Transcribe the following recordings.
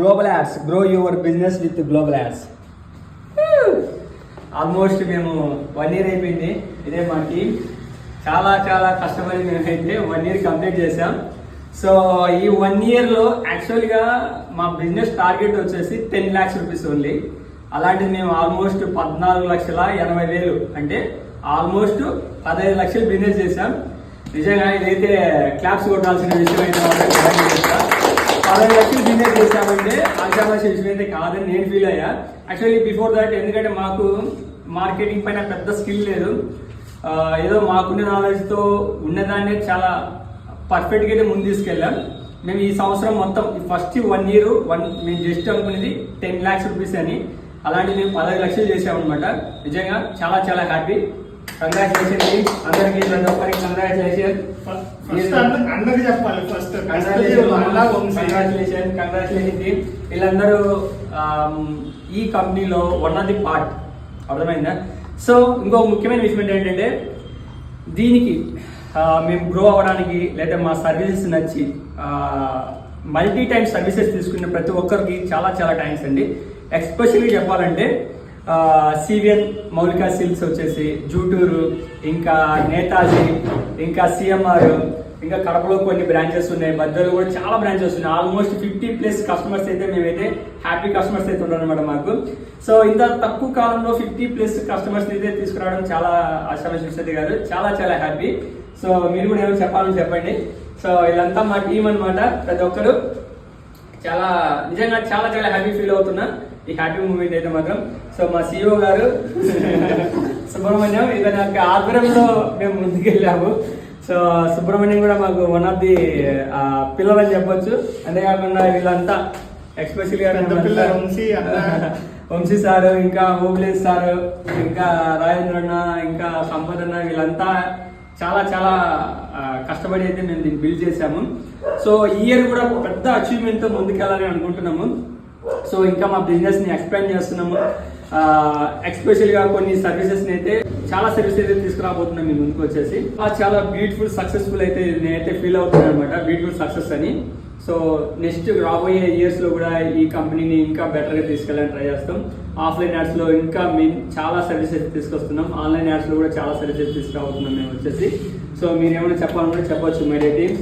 Global Ads, grow your business with Global ads. Almost మేము 1 year అయిపోయింది. ఇదే మా టీం చాలా చాలా కష్టపడి మేమైతే 1 year కంప్లీట్ చేసాం. సో ఈ 1 yearలో యాక్చువల్గా మా బిజినెస్ టార్గెట్ వచ్చేసి 10 lakhs రూపీస్ ఓన్లీ. అలాంటిది మేము ఆల్మోస్ట్ 14,80,000 అంటే ఆల్మోస్ట్ 15 లక్షలు బిజినెస్ చేసాం. నిజంగా ఇదైతే క్లాప్స్ కొట్టాల్సిన విషయం అయితే 15 లక్షలు బిజినెస్ చేసామంటే ఆశామాషి విషయం అయితే కాదని నేను ఫీల్ అయ్యా. యాక్చువల్లీ బిఫోర్ దాట్ ఎందుకంటే మాకు మార్కెటింగ్ పైన పెద్ద స్కిల్ లేదు. ఏదో మాకున్న నాలెడ్జ్తో ఉన్నదాన్ని చాలా పర్ఫెక్ట్గా అయితే ముందు తీసుకెళ్ళాం. మేము ఈ సంవత్సరం మొత్తం ఫస్ట్ 1 year మేము జస్ట్ అనుకునేది 10 lakhs రూపీస్ అని, అలాంటి మేము 15 లక్షలు చేసామన్నమాట. నిజంగా చాలా చాలా హ్యాపీ. కంగ్రాచులేషన్ అందరికీ, కంగ్రాచులేషన్. వీళ్ళందరూ ఈ కంపెనీలో వన్ ఆఫ్ ది పార్ట్. అర్థమైందా? సో ఇంకో ముఖ్యమైన విషయం ఏంటంటే దీనికి మేము గ్రో అవ్వడానికి లేదా మా సర్వీసెస్ నచ్చి మల్టీ టైమ్ సర్వీసెస్ తీసుకున్న ప్రతి ఒక్కరికి చాలా చాలా థ్యాంక్స్ అండి. ఎస్పెషల్లీ చెప్పాలంటే సివిఎన్ మౌలిక సిల్క్స్ వచ్చేసి జూటూరు, ఇంకా నేతాజీ, ఇంకా సిఎంఆర్, ఇంకా కడపలో కొన్ని బ్రాంచెస్ ఉన్నాయి, బద్దలు కూడా చాలా బ్రాంచెస్ ఉన్నాయి. ఆల్మోస్ట్ 50+ కస్టమర్స్ అయితే మేమైతే హ్యాపీ కస్టమర్స్ అయితే ఉన్నారు అనమాట మాకు. సో ఇంత తక్కువ కాలంలో 50+ కస్టమర్స్ అయితే తీసుకురావడం చాలా ఆశామాషి విషయం కాదు, చాలా చాలా హ్యాపీ. సో మీరు కూడా ఏమైనా చెప్పాలని చెప్పండి. సో ఇదంతా మా టీం అనమాట. ప్రతి ఒక్కరు చాలా నిజంగా చాలా చాలా హ్యాపీ ఫీల్ అవుతున్నా ఈ హ్యాపీ మూమెంట్ అయితే మాత్రం. సో మా CEO గారు సుబ్రహ్మణ్యం, ఇతని యొక్క ఆధ్వర్యంలో మేము ముందుకెళ్ళాము. సో సుబ్రహ్మణ్యం కూడా మాకు వన్ ఆఫ్ ది పిల్లలు అని చెప్పొచ్చు. అంతేకాకుండా వీళ్ళంతా ఎక్స్పెషల్గా వంశీ సారు, ఇంకా ఓబ్లేష్ సారు, ఇంకా రాజేంద్ర అన్న, ఇంకా సంపద్ అన్న, వీళ్ళంతా చాలా చాలా కష్టపడి అయితే మేము దీన్ని బిల్డ్ చేసాము. సో ఈ ఇయర్ కూడా పెద్ద అచీవ్మెంట్తో ముందుకెళ్ళాలని అనుకుంటున్నాము. సో ఇంకా మా బిజినెస్ని ఎక్స్పాండ్ చేస్తున్నాము. ఎక్స్పెషల్గా కొన్ని సర్వీసెస్ని అయితే చాలా సర్వీసెస్ అయితే తీసుకురాబోతున్నాం మీ ముందుకు వచ్చేసి. చాలా బ్యూటిఫుల్ సక్సెస్ఫుల్ అయితే నేనైతే ఫీల్ అవుతున్నాను అనమాట, బ్యూటిఫుల్ సక్సెస్ అని. సో నెక్స్ట్ రాబోయే ఇయర్స్లో కూడా ఈ కంపెనీని ఇంకా బెటర్గా తీసుకెళ్ళాలని ట్రై చేస్తాం. ఆఫ్లైన్ యాడ్స్లో ఇంకా మేము చాలా సర్వీసెస్ తీసుకొస్తున్నాం, ఆన్లైన్ యాడ్స్లో కూడా చాలా సర్వీసెస్ తీసుకురాబోతున్నాం మేము వచ్చేసి. సో మీరు ఏమైనా చెప్పాలనుకుంటే చెప్పొచ్చు my day team.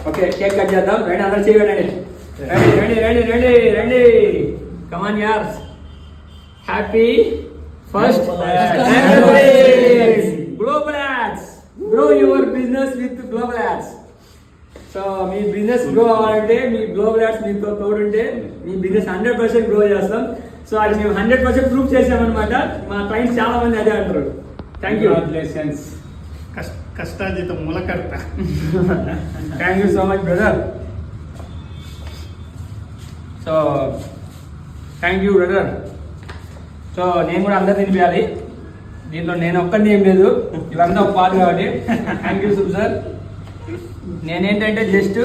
Okay, cake cut చేద్దాం. రండి అందరు చేయండి. రండి రండి రండి రండి రండి. కమాన్ యార్స్. Happy first Global Ads. Grow your business with Global Ads. So మీ బిజినెస్ గ్రో అవ్వాలంటే మీ గ్లోబల్ యాడ్స్ మీతో తోడుంటే మీ బిజినెస్ 100% గ్రో చేస్తాం. సో అది మేము 100% ప్రూఫ్ చేసామన్నమాట. మా క్లయింట్స్ చాలా మంది అదే అంటారు. Thank you. కంగ్రాచులేషన్స్. కష్టాజీతం మూలకర్త. Thank you so much brother. So thank you brother. So నేను కూడా అందరు తినిపించాలి, దీంట్లో నేను ఒక్కడిని ఏం లేదు, ఇవంతా ఒక పాలు కాబట్టి థ్యాంక్ యూ సుబ్ సార్. నేనేంటంటే జస్ట్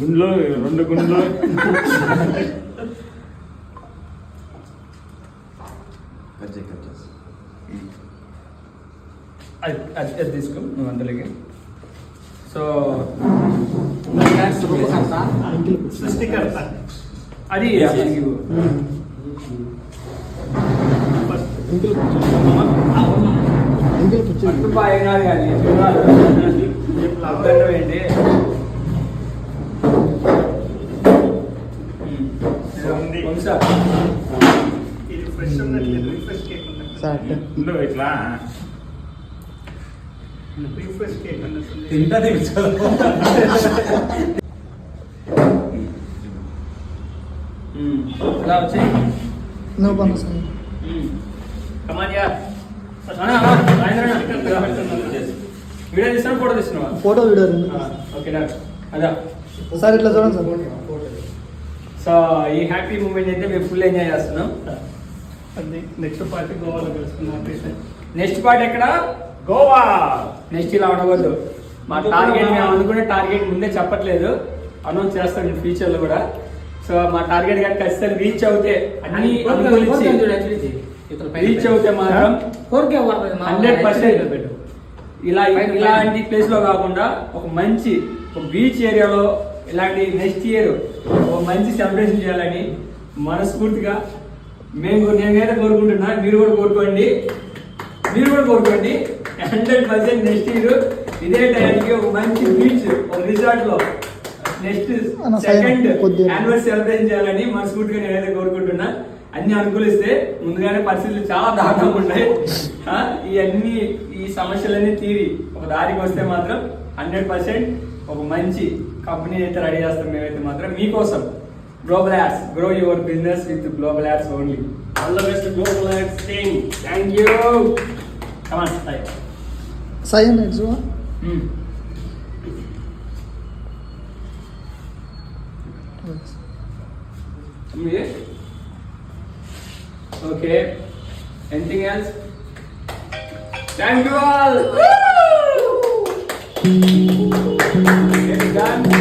గుండ్లో 2 గుండ్లో అది తీసుకో నువ్వు అంతలోకి. సో సృష్టికర్త అది బాగా కానీ ఏంటి ఇది ఫ్రెష్ ఉన్నట్లేదు, రిఫ్రెష్ కేక్ ఉన్నట్టు ఇట్లా రిఫ్రెష్ కేక్ అన్నట్టు తింటది. ఇలా వచ్చి No bonus. కమాన్ యార్. వీడియో తీస్తున్నా, ఫోటో తీస్తున్నావా? ఫోటో వీడియో ఓకేనా? అదా సార్ ఇట్లా చూడండి సార్. సో ఈ హ్యాపీ మూమెంట్ అయితే మేము ఫుల్ ఎంజాయ్ చేస్తున్నాం. అది నెక్స్ట్ పార్టీ గోవాలో కలుసుకున్నాం. నెక్స్ట్ పార్ట్ ఎక్కడ? గోవా. నెక్స్ట్ ఇలా ఉండకూడదు. మా టార్గెట్ మేము అనుకునే టార్గెట్ ముందే చెప్పట్లేదు, అనౌన్స్ చేస్తాం ఫ్యూచర్ లో కూడా. సో మా టార్గెట్ కానీ ఖచ్చితంగా రీచ్ అవుతే అన్ని రీచ్ అవుతే మాత్రం 100% ఇలాంటి ప్లేస్ లో కాకుండా ఒక మంచి ఒక బీచ్ ఏరియాలో ఇలాంటి నెక్స్ట్ ఇయర్ ఒక మంచి సెలబ్రేషన్ చేయాలని మనస్ఫూర్తిగా నేనైతే కోరుకుంటున్నా. మీరు కూడా కోరుకోండి 100% నెక్స్ట్ ఇయర్ ఇదే టైంకి ఒక మంచి బీచ్ ఒక రిసార్ట్ లో నెక్స్ట్ సెకండ్ యానివర్సరీ సెలబ్రేషన్ చేయాలని మనస్ఫూర్తిగా నేనైతే కోరుకుంటున్నా. అన్ని అనుకూలిస్తే ముందుగానే పరిస్థితులు చాలా దారుణంగా ఉన్నాయి. ఈ సమస్యలన్నీ తీరి ఒక దారికి వస్తే మాత్రం 100% ఒక మంచి కంపెనీ అయితే రెడీ చేస్తాం మేమైతే మాత్రం మీకోసం. Global Ads, grow your business with Global ads only. All the best global ads team. Thank you. Come on Sai. Sai next Okay. Anything else? Thank you all. Get done.